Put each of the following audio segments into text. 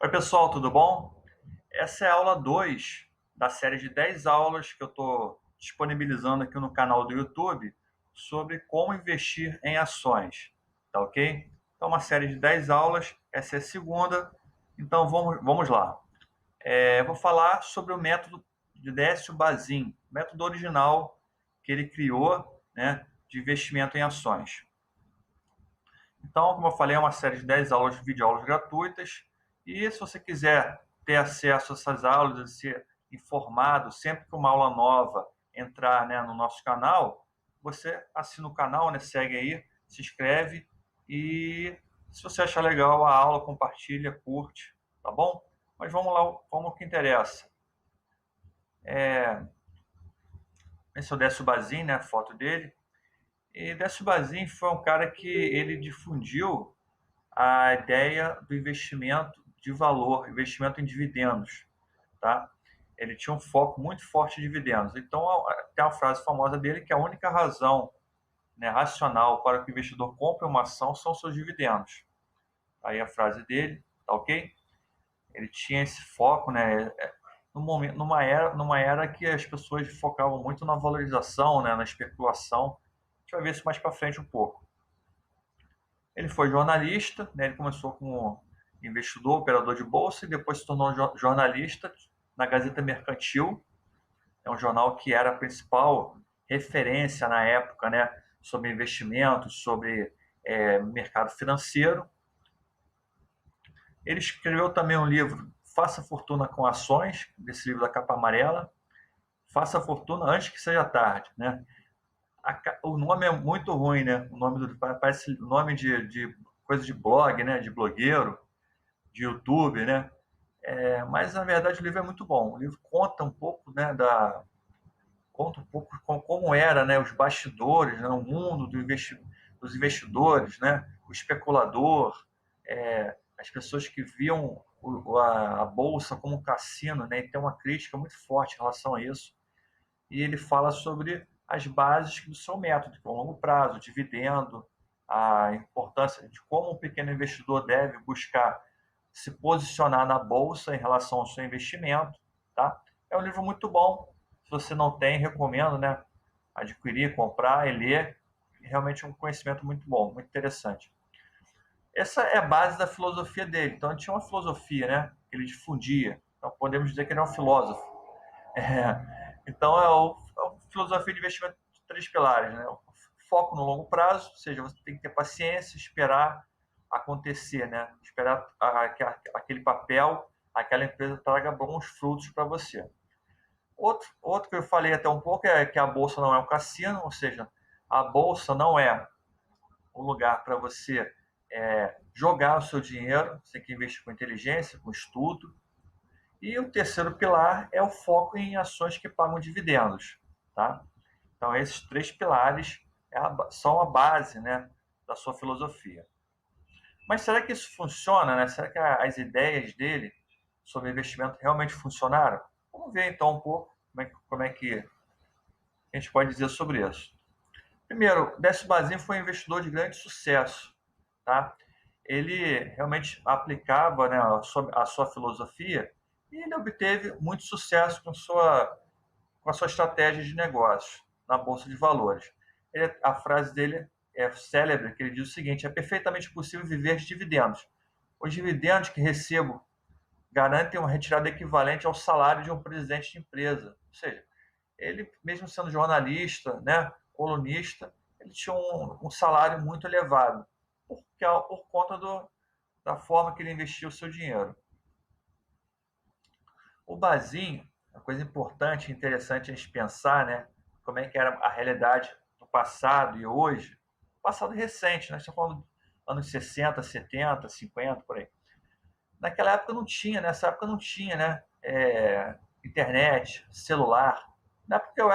Oi, pessoal, tudo bom? Essa é a aula 2 da série de 10 aulas que eu estou disponibilizando aqui no canal do YouTube sobre como investir em ações, tá ok? Então, uma série de 10 aulas, essa é a segunda, então vamos lá. Eu vou falar sobre o método de Décio Bazin, método original que ele criou, né, de investimento em ações. Então, como eu falei, é uma série de 10 aulas, videoaulas gratuitas. E se você quiser ter acesso a essas aulas e ser informado sempre que uma aula nova entrar, né, no nosso canal, você assina o canal, né, segue aí, se inscreve e se você achar legal a aula, compartilha, curte, tá bom? Mas vamos lá, vamos ao que interessa. Esse é o Décio Bazin, né, a foto dele. E Décio Bazin foi um cara que ele difundiu a ideia do investimento de valor, investimento em dividendos, tá? Ele tinha um foco muito forte em dividendos. Então, tem uma frase famosa dele que a única razão, né, racional para que o investidor compre uma ação são seus dividendos. Aí a frase dele, tá ok? Ele tinha esse foco, né, numa era que as pessoas focavam muito na valorização, né, na especulação. A gente vai ver isso mais para frente um pouco. Ele foi jornalista, né? Ele começou como investidor, operador de bolsa e depois se tornou jornalista na Gazeta Mercantil. É um jornal que era a principal referência na época, né, sobre investimentos, sobre mercado financeiro. Ele escreveu também um livro, Faça Fortuna com Ações, desse livro da capa amarela. Faça Fortuna antes que seja tarde, né? O nome é muito ruim, né? O nome parece nome de coisa de blog, né? De blogueiro, de YouTube, né? Mas na verdade o livro é muito bom. O livro conta um pouco, né? Conta um pouco como era, né? Os bastidores, né? O mundo dos investidores, né? O especulador, as pessoas que viam a bolsa como um cassino, né? E tem uma crítica muito forte em relação a isso. E ele fala sobre as bases do seu método, que é o longo prazo, o dividendo, a importância de como um pequeno investidor deve buscar se posicionar na bolsa em relação ao seu investimento, tá? É um livro muito bom. Se você não tem, recomendo, né? Adquirir, comprar e ler. Realmente é um conhecimento muito bom, muito interessante. Essa é a base da filosofia dele. Então, ele tinha uma filosofia, né? Que ele difundia. Então, podemos dizer que ele é um filósofo. Então, é a filosofia de investimento de três pilares, né? O foco no longo prazo, ou seja, você tem que ter paciência, esperar acontecer, né? Esperar que aquele papel, aquela empresa traga bons frutos para você. Outro que eu falei até um pouco é que a bolsa não é um cassino, ou seja, a bolsa não é um lugar para você jogar o seu dinheiro, você tem que investir com inteligência, com estudo. E o terceiro pilar é o foco em ações que pagam dividendos, tá? Então, esses três pilares são a base, né, da sua filosofia. Mas será que isso funciona, né? Será que as ideias dele sobre investimento realmente funcionaram? Vamos ver então um pouco como é que a gente pode dizer sobre isso. Primeiro, Décio Bazin foi um investidor de grande sucesso, tá? Ele realmente aplicava, né, a sua filosofia e ele obteve muito sucesso com a sua estratégia de negócios na Bolsa de Valores. A frase dele é célebre, que ele diz o seguinte: é perfeitamente possível viver de dividendos. Os dividendos que recebo garantem uma retirada equivalente ao salário de um presidente de empresa. Ou seja, ele, mesmo sendo jornalista, né, colunista, ele tinha um salário muito elevado, por conta da forma que ele investia o seu dinheiro. O Bazin, uma coisa importante e interessante a gente pensar, né, como é que era a realidade do passado e hoje, passado recente, né, estamos falando dos anos 60, 70, 50, por aí. Naquela época não tinha, nessa época não tinha, né, internet, celular. Na época eu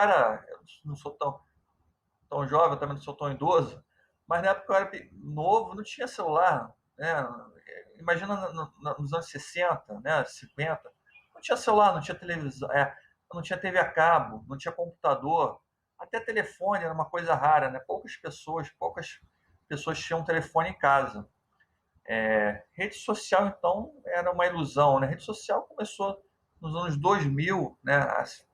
não sou tão jovem, eu também não sou tão idoso, mas na época eu era novo, não tinha celular, né? Imagina nos anos 60, né, 50, não tinha celular, não tinha televisão, não tinha TV a cabo, não tinha computador, até telefone era uma coisa rara, né? Poucas pessoas tinham um telefone em casa. Rede social, então, era uma ilusão, né? A rede social começou nos anos 2000, né,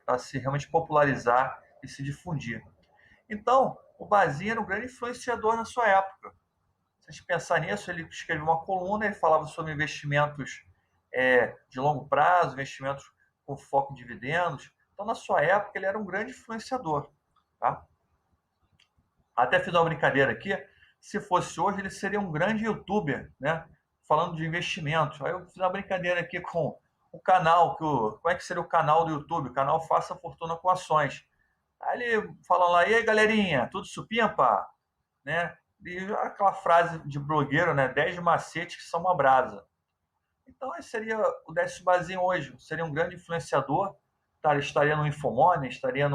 a se realmente popularizar e se difundir. Então, o Bazin era um grande influenciador na sua época. Se a gente pensar nisso, ele escreveu uma coluna, ele falava sobre investimentos de longo prazo, investimentos com foco em dividendos. Então, na sua época, ele era um grande influenciador. Tá? Até fiz uma brincadeira aqui. Se fosse hoje, ele seria um grande youtuber, né? Falando de investimentos. Aí eu fiz uma brincadeira aqui com o canal, como é que seria o canal do YouTube? O canal Faça Fortuna com Ações. Aí ele fala lá, e aí galerinha, tudo supimpa? Né? E aquela frase de blogueiro, né? 10 macetes que são uma brasa. Então, esse seria o Décio Bazin hoje. Seria um grande influenciador. Estaria no Infomoney, estaria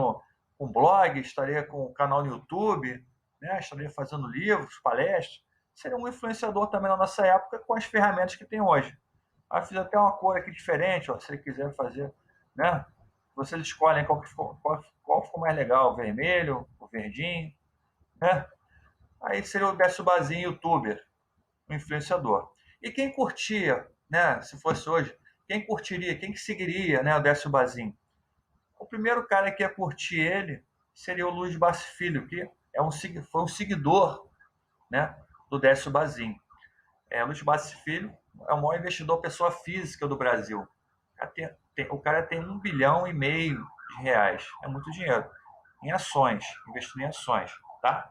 com blog, estaria com canal no YouTube, né? Estaria fazendo livros, palestras. Seria um influenciador também na nossa época com as ferramentas que tem hoje. Aí fiz até uma cor aqui diferente, ó, se ele quiser fazer, né? Vocês escolhem qual ficou mais legal, o vermelho, o verdinho, né? Aí seria o Décio Bazin, youtuber, um influenciador. E quem curtia, né, se fosse hoje, quem curtiria, quem que seguiria, né, o Décio Bazin? O primeiro cara que ia curtir ele seria o Luiz Bassi Filho, que foi um seguidor, né, do Décio Bazin. Luiz Bassi Filho é o maior investidor pessoa física do Brasil. O cara tem 1,5 bilhão de reais. É muito dinheiro. Em ações, investindo em ações, tá?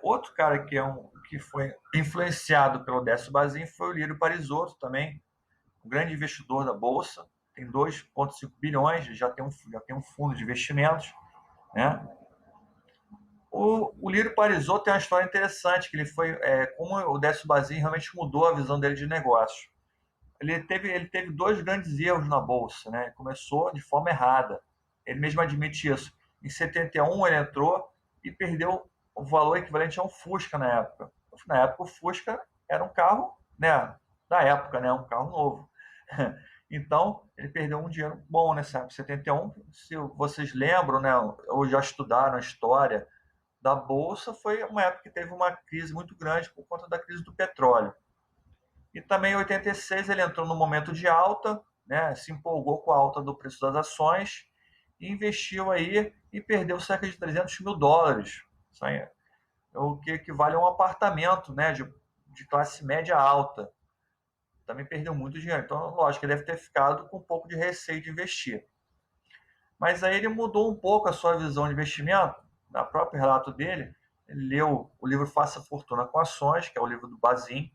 Outro cara que foi influenciado pelo Décio Bazin foi o Lírio Parisotto também, um grande investidor da Bolsa, tem 2,5 bilhões, já tem um fundo de investimentos. Né? O Lírio Parisotto tem uma história interessante, que ele foi, como o Décio Bazin realmente mudou a visão dele de negócio. Ele teve dois grandes erros na Bolsa. Né? Ele começou de forma errada, ele mesmo admite isso. Em 71 ele entrou e perdeu o valor equivalente a um Fusca na época. Na época o Fusca era um carro, né, da época, né, um carro novo. Então, ele perdeu um dinheiro bom nessa época, 71. Se vocês lembram, né, ou já estudaram a história da Bolsa, foi uma época que teve uma crise muito grande por conta da crise do petróleo. E também em 86 ele entrou no momento de alta, né, se empolgou com a alta do preço das ações, e investiu aí e perdeu cerca de 300 mil dólares. Isso aí é o que equivale a um apartamento, né, de classe média alta. Também perdeu muito dinheiro. Então, lógico, ele deve ter ficado com um pouco de receio de investir. Mas aí ele mudou um pouco a sua visão de investimento. No próprio relato dele, ele leu o livro Faça Fortuna com Ações, que é o livro do Bazin.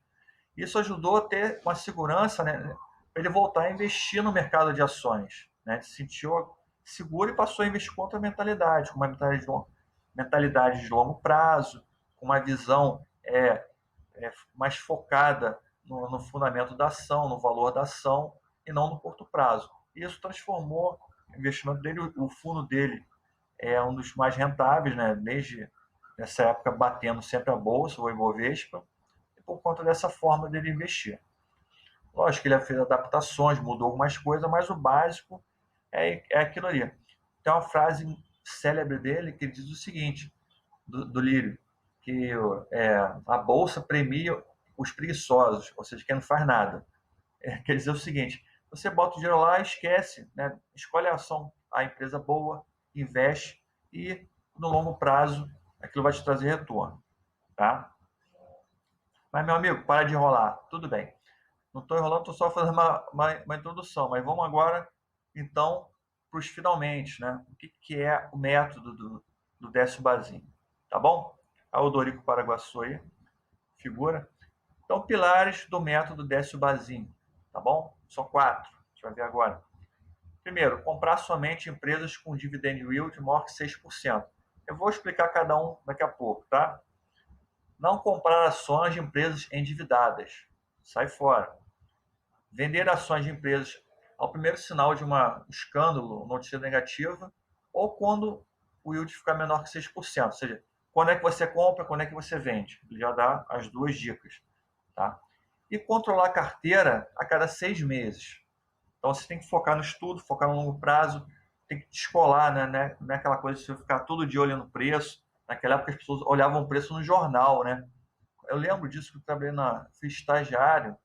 Isso ajudou a ter uma segurança, né, para ele voltar a investir no mercado de ações. Né? Ele se sentiu seguro e passou a investir com outra mentalidade, com uma mentalidade de longo prazo, com uma visão mais focada no fundamento da ação, no valor da ação, e não no curto prazo. Isso transformou o investimento dele, o fundo dele é um dos mais rentáveis, né? Desde essa época batendo sempre a bolsa, o Ibovespa, e por conta dessa forma dele investir. Lógico que ele fez adaptações, mudou algumas coisas, mas o básico é aquilo ali. Tem uma frase célebre dele que diz o seguinte, do Lírio, que a bolsa premia os preguiçosos, ou seja, quem não faz nada. Quer dizer o seguinte, você bota o dinheiro lá e esquece, né? Escolhe a ação, a empresa boa, investe e no longo prazo aquilo vai te trazer retorno. Tá? Mas, meu amigo, para de enrolar. Tudo bem. Não estou enrolando, estou só fazendo uma introdução. Mas vamos agora, então, para os finalmente. Né? O que é o método do Décio Bazin? Tá bom? A Odorico Paraguaçu aí, figura. Então, pilares do método Décio Bazin. Tá bom? São 4. A gente vai ver agora. Primeiro, comprar somente empresas com dividend yield maior que 6%. Eu vou explicar cada um daqui a pouco, tá? Não comprar ações de empresas endividadas. Sai fora. Vender ações de empresas ao primeiro sinal de um escândalo, notícia negativa, ou quando o yield ficar menor que 6%. Ou seja, quando é que você compra, quando é que você vende. Ele já dá as duas dicas. Tá? E controlar a carteira a cada 6 meses. Então você tem que focar no estudo, focar no longo prazo, tem que descolar, né? Não é aquela coisa de você ficar todo dia olhando o preço. Naquela época as pessoas olhavam o preço no jornal, né? eu lembro disso, que eu trabalhei fui estagiário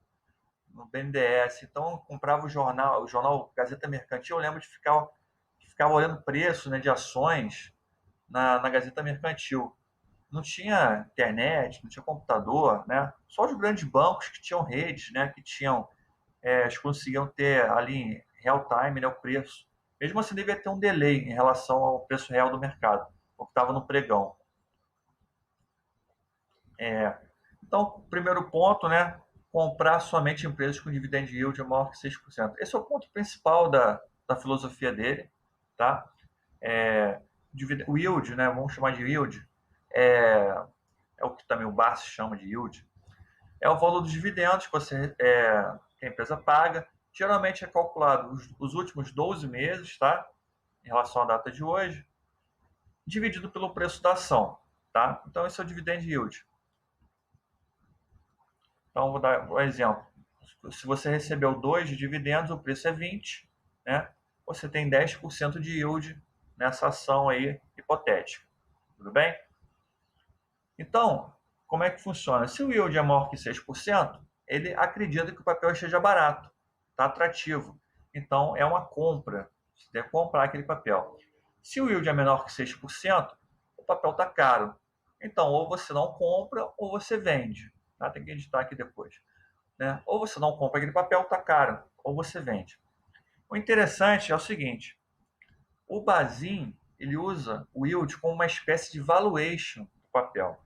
no BNDES, então eu comprava o jornal Gazeta Mercantil, eu lembro de ficar olhando preço, né, de ações na Gazeta Mercantil. Não tinha internet, não tinha computador, né? Só os grandes bancos que tinham redes, né, que tinham, eles conseguiam ter ali em real time, né, o preço. Mesmo assim, devia ter um delay em relação ao preço real do mercado, o que estava no pregão. Então, primeiro ponto, né? Comprar somente empresas com dividend yield maior que 6%. Esse é o ponto principal da filosofia dele, tá? O yield, né? Vamos chamar de yield, é o que também o Barsi chama de yield. É o valor dos dividendos que a empresa paga. Geralmente é calculado os últimos 12 meses, tá? Em relação à data de hoje, dividido pelo preço da ação, tá? Então, esse é o dividend yield. Então, vou dar um exemplo. Se você recebeu 2 de dividendos, o preço é 20, né? Você tem 10% de yield nessa ação aí hipotética. Tudo bem? Então, como é que funciona? Se o yield é maior que 6%, ele acredita que o papel esteja barato, está atrativo. Então, é uma compra. Você deve comprar aquele papel. Se o yield é menor que 6%, o papel está caro. Então, ou você não compra ou você vende. Tá? Tem que editar aqui depois. Né? Ou você não compra aquele papel, está caro, ou você vende. O interessante é o seguinte, o Bazin, ele usa o yield como uma espécie de valuation do papel,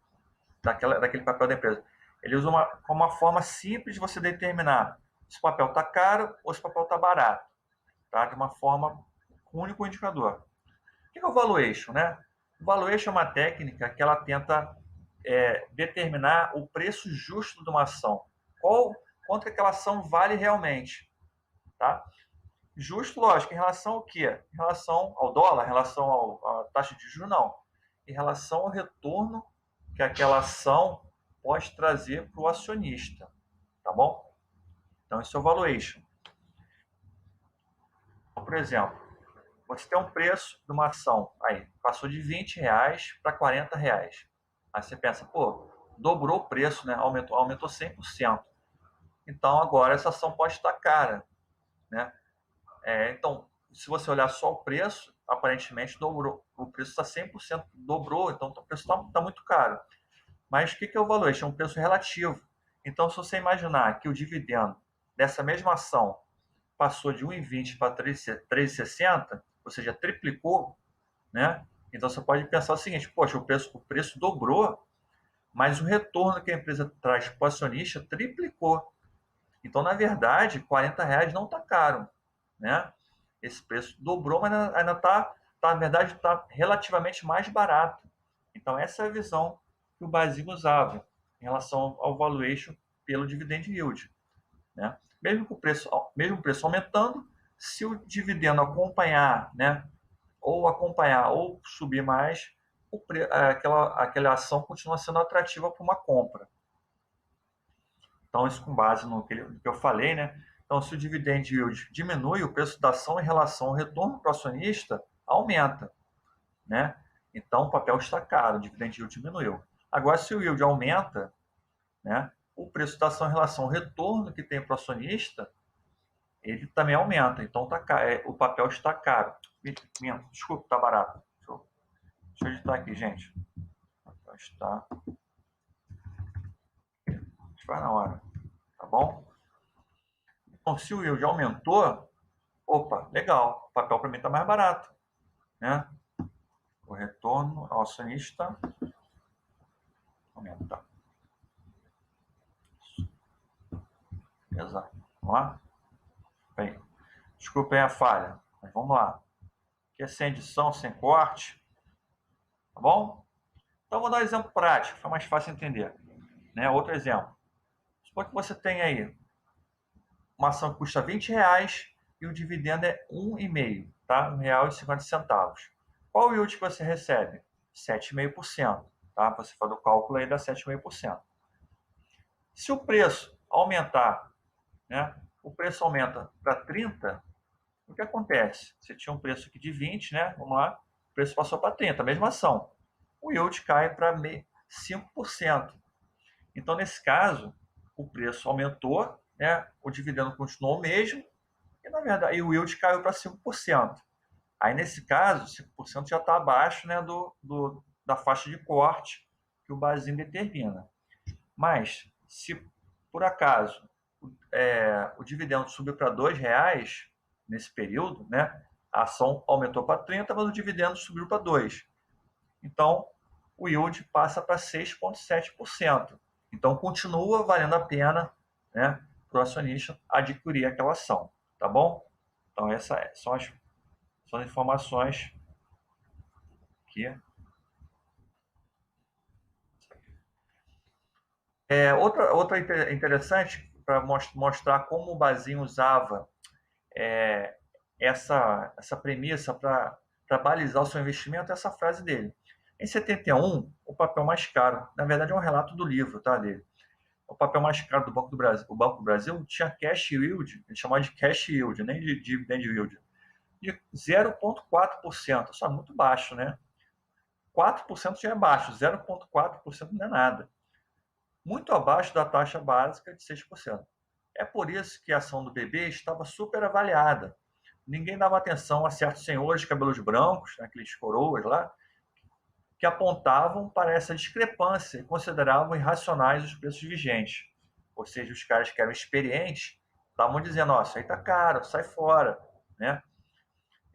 daquele papel da empresa. Ele usa como uma forma simples de você determinar se o papel está caro ou se o papel está barato, tá? De uma forma com um único indicador. O que é o valuation? Né? O valuation é uma técnica que ela tenta determinar o preço justo de uma ação. Quanto que aquela ação vale realmente. Tá? Justo, lógico, em relação ao quê? Em relação ao dólar, em relação à taxa de juros, não. Em relação ao retorno que aquela ação pode trazer para o acionista. Tá bom? Então, isso é o valuation. Então, por exemplo, você tem um preço de uma ação, aí, passou de R$ 20 para R$ 40. Aí você pensa, pô, dobrou o preço, né? Aumentou 100%. Então, agora essa ação pode estar cara, né? Então, se você olhar só o preço, aparentemente dobrou. O preço está 100%, dobrou, então o preço está muito caro. Mas o que é o valor? Este é um preço relativo. Então, se você imaginar que o dividendo dessa mesma ação passou de 1,20 para 3,60, ou seja, triplicou, né? Então, você pode pensar o seguinte, poxa, o preço dobrou, mas o retorno que a empresa traz para o acionista triplicou. Então, na verdade, R$ 40 não está caro, né? Esse preço dobrou, mas ainda está, na verdade, está relativamente mais barato. Então, essa é a visão que o Basile usava em relação ao valuation pelo dividend yield, né? Mesmo o preço aumentando, se o dividendo acompanhar, né, ou subir mais, aquela ação continua sendo atrativa para uma compra. Então, isso com base no que eu falei, né? Então, se o dividend yield diminui, o preço da ação em relação ao retorno para o acionista aumenta, né? Então, o papel está caro, o dividend yield diminuiu. Agora, se o yield aumenta, né, o preço da ação em relação ao retorno que tem para o acionista, ele também aumenta. Então, o papel está caro. Desculpa, está barato. Deixa eu editar aqui, gente. O papel está... Vai na hora, tá bom? Então, se o yield aumentou, opa, legal, o papel para mim está mais barato, né? O retorno ao acionista aumenta. Exato. Vamos lá? Bem, desculpem a falha, mas vamos lá. Aqui é sem edição, sem corte, tá bom? Então, vou dar um exemplo prático, fica mais fácil entender. Né? Outro exemplo. Supor que você tem aí uma ação que custa R$ 20 e o dividendo é 1,5, tá? R$ 1,50. Qual o yield que você recebe? 7,5%. Tá? Você faz o cálculo aí, dá 7,5%. Se o preço aumentar, né? O preço aumenta para 30, o que acontece? Você tinha um preço aqui de 20, né? Vamos lá, o preço passou para 30, a mesma ação. O yield cai para 5%. Então, nesse caso, o preço aumentou, né? O dividendo continuou o mesmo, e na verdade o yield caiu para 5%. Aí, nesse caso, 5% já está abaixo, né, da faixa de corte que o Basel determina. Mas, se por acaso o dividendo subiu para R$ 2 nesse período, né, a ação aumentou para 30, mas o dividendo subiu para 2. Então, o yield passa para 6,7%. Então, continua valendo a pena, né, para o acionista adquirir aquela ação, tá bom? Então, essas são as informações que... outra interessante, para mostrar como o Bazinho usava essa premissa para balizar o seu investimento, é essa frase dele. Em 71, o papel mais caro, na verdade é um relato do livro, tá, dele. O papel mais caro do Banco do Brasil, o Banco do Brasil tinha cash yield, ele chamava de cash yield, nem de dividend yield, de 0,4%, só muito baixo, né? 4% já é baixo, 0,4% não é nada. Muito abaixo da taxa básica de 6%. É por isso que a ação do BB estava super avaliada. Ninguém dava atenção a certos senhores de cabelos brancos, aqueles coroas lá, que apontavam para essa discrepância e consideravam irracionais os preços vigentes. Ou seja, os caras que eram experientes estavam dizendo, nossa, aí tá caro, sai fora, né?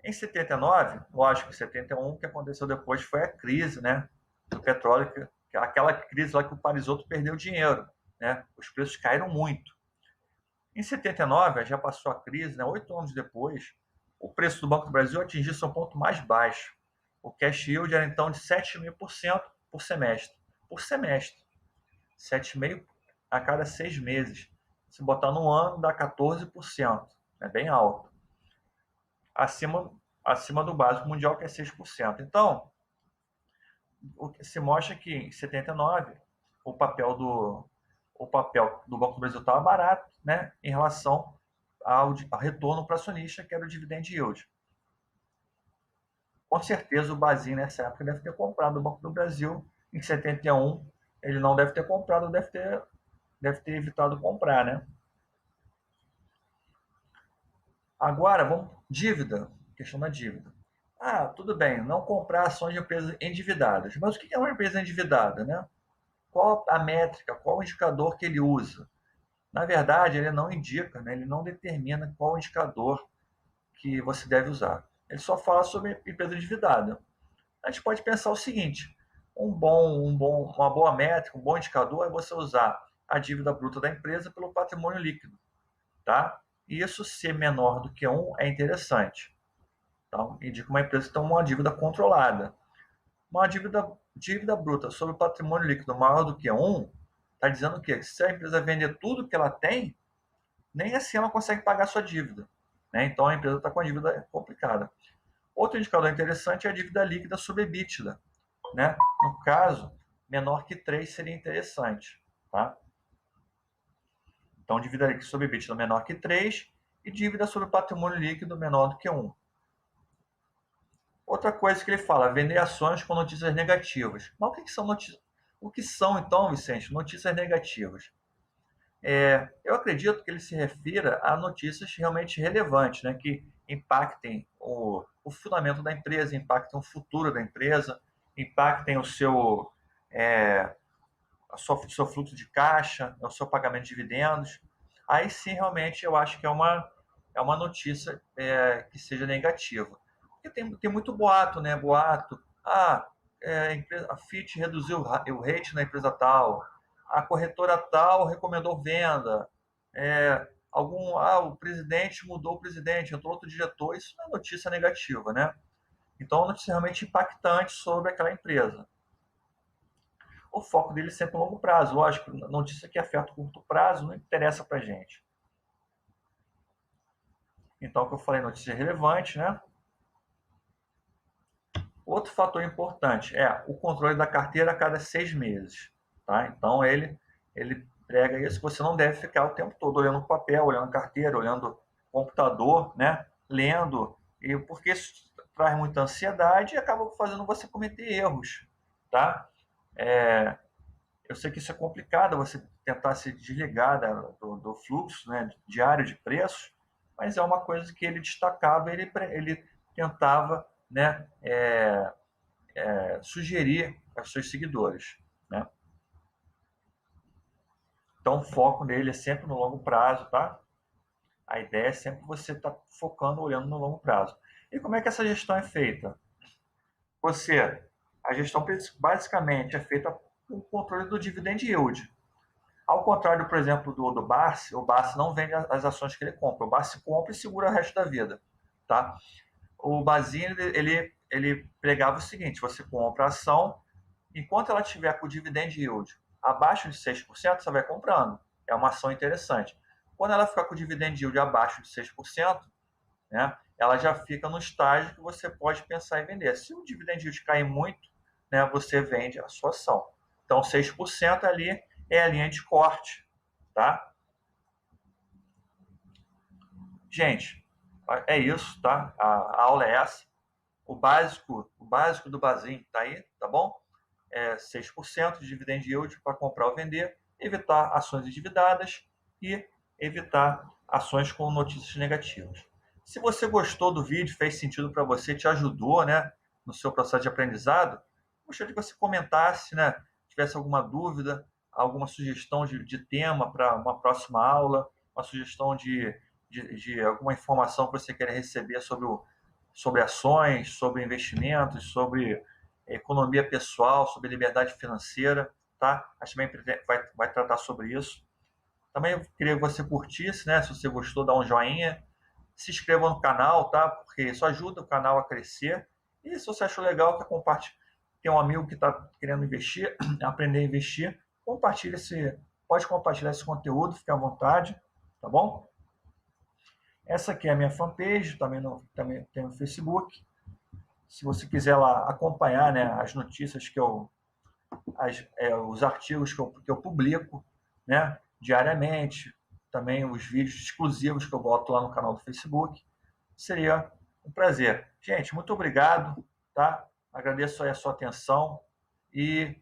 Em 79, lógico, em 71, o que aconteceu depois foi a crise, né, do petróleo, aquela crise lá que o Parisotto perdeu dinheiro, né? Os preços caíram muito. Em 79, já passou a crise, né, 8 anos depois, o preço do Banco do Brasil atingiu seu ponto mais baixo. O cash yield era então de 7,5% por semestre. Por semestre. 7,5% a cada 6 meses. Se botar no ano, dá 14%. É bem alto. Acima do básico mundial, que é 6%. Então, se mostra que em 79, o papel do Banco do Brasil estava barato, né, em relação ao retorno para o acionista, que era o dividend yield. Com certeza o Basel nessa época deve ter comprado o Banco do Brasil. Em 71 ele não deve ter comprado, deve ter evitado comprar, né? Agora, vamos dívida, questão da dívida. Ah, tudo bem, não comprar ações de empresas endividadas. Mas o que é uma empresa endividada, né? Qual a métrica, qual o indicador que ele usa? Na verdade, ele não indica, né? Ele não determina qual o indicador que você deve usar. Ele só fala sobre empresa endividada. A gente pode pensar o seguinte: uma boa métrica, um bom indicador é você usar a dívida bruta da empresa pelo patrimônio líquido, tá? E isso ser menor do que 1 é interessante. Então, indica uma empresa que tem uma dívida controlada. Uma dívida bruta sobre o patrimônio líquido maior do que 1 está dizendo o quê? Que se a empresa vender tudo que ela tem, nem assim ela consegue pagar a sua dívida, né? Então a empresa está com a dívida complicada. Outro indicador interessante é a dívida líquida sobre EBITDA, né? No caso, menor que 3 seria interessante, tá? Então, dívida líquida sobre EBITDA menor que 3 e dívida sobre patrimônio líquido menor do que 1. Outra coisa que ele fala, vender ações com notícias negativas. Mas o que são notícias? O que são, então, Vicente, notícias negativas? Eu acredito que ele se refira a notícias realmente relevantes, né, que impactem o fundamento da empresa, impactem o futuro da empresa, impactem o seu fluxo de caixa, o seu pagamento de dividendos. Aí sim, realmente, eu acho que é uma notícia que seja negativa. Porque tem muito boato, né? Boato. A Fitch reduziu o rate na empresa tal, a corretora tal recomendou venda, o presidente mudou o presidente, entrou outro diretor. Isso não é notícia negativa, né? Então, é uma notícia realmente impactante sobre aquela empresa. O foco dele é sempre a longo prazo. Lógico, notícia que afeta o curto prazo não interessa para gente. Então, o que eu falei, notícia relevante, né? Outro fator importante é o controle da carteira a cada 6 meses. Tá? Então, ele prega isso, que você não deve ficar o tempo todo olhando o papel, olhando a carteira, olhando o computador, né? Lendo, porque isso traz muita ansiedade e acaba fazendo você cometer erros. Tá? Eu sei que isso é complicado, você tentar se desligar do fluxo, né, diário de preços, mas é uma coisa que ele destacava, ele tentava, né, sugerir aos seus seguidores, né? Então, o foco nele é sempre no longo prazo, tá? A ideia é sempre você estar focando, olhando no longo prazo. E como é que essa gestão é feita? Você, a gestão basicamente é feita com o controle do dividend yield. Ao contrário, por exemplo, do Barsi, o Barsi não vende as ações que ele compra. O Barsi compra e segura o resto da vida, tá? O Basini, ele pregava o seguinte, você compra a ação, enquanto ela tiver com o dividend yield abaixo de 6%, você vai comprando. É uma ação interessante. Quando ela ficar com o dividend yield abaixo de 6%, né, ela já fica no estágio que você pode pensar em vender. Se o dividend yield cair muito, né, você vende a sua ação. Então, 6% ali é a linha de corte, tá? Gente, é isso, tá? A aula é essa. O básico do Bazin tá aí, tá bom? 6% de dividend yield para comprar ou vender, evitar ações endividadas e evitar ações com notícias negativas. Se você gostou do vídeo, fez sentido para você, te ajudou, né, no seu processo de aprendizado, gostaria que você comentasse, né, tivesse alguma dúvida, alguma sugestão de tema para uma próxima aula, uma sugestão de alguma informação que você quer receber sobre ações, sobre investimentos, sobre economia pessoal, sobre liberdade financeira, tá? A gente também vai tratar sobre isso. Também eu queria que você curtisse, né? Se você gostou, dá um joinha. Se inscreva no canal, tá? Porque isso ajuda o canal a crescer. E se você achou legal, que compartilhe. Tem um amigo que está querendo investir, aprender a investir, pode compartilhar esse conteúdo, fique à vontade, tá bom? Essa aqui é a minha fanpage, também tem no Facebook. Se você quiser lá acompanhar, né, as notícias os artigos que eu publico, né, diariamente, também os vídeos exclusivos que eu boto lá no canal do Facebook, seria um prazer. Gente, muito obrigado, tá? Agradeço aí a sua atenção e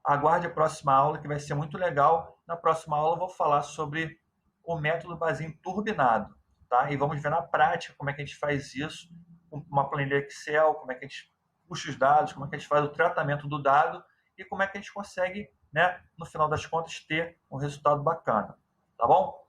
aguarde a próxima aula, que vai ser muito legal. Na próxima aula eu vou falar sobre o método Bazin turbinado, tá? E vamos ver na prática como é que a gente faz isso, com uma planilha Excel, como é que a gente puxa os dados, como é que a gente faz o tratamento do dado e como é que a gente consegue, né, no final das contas, ter um resultado bacana, tá bom?